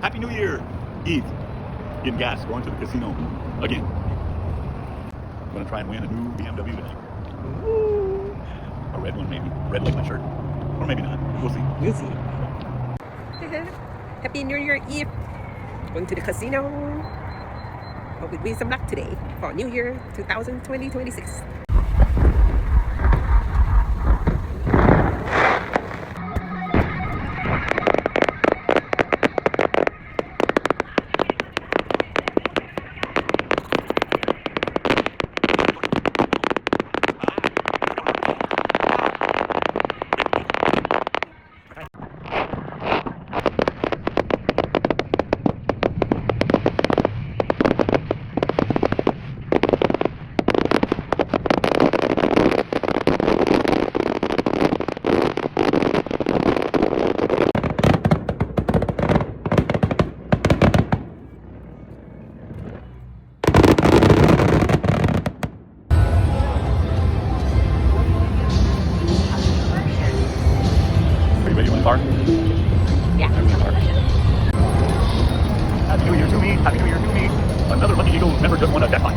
Happy New Year Eve. Getting gas, going to the casino again. I'm gonna try and win a new BMW today. A red one maybe. Red like my shirt. Or maybe not. We'll see. You'll see. Happy New Year Eve. Going to the casino. Hope we win some luck today for New Year 2020-26. Are you ready to win a car? Yeah. Happy New Year to me. Happy New Year to me. Another Lucky Eagle member just won a jackpot.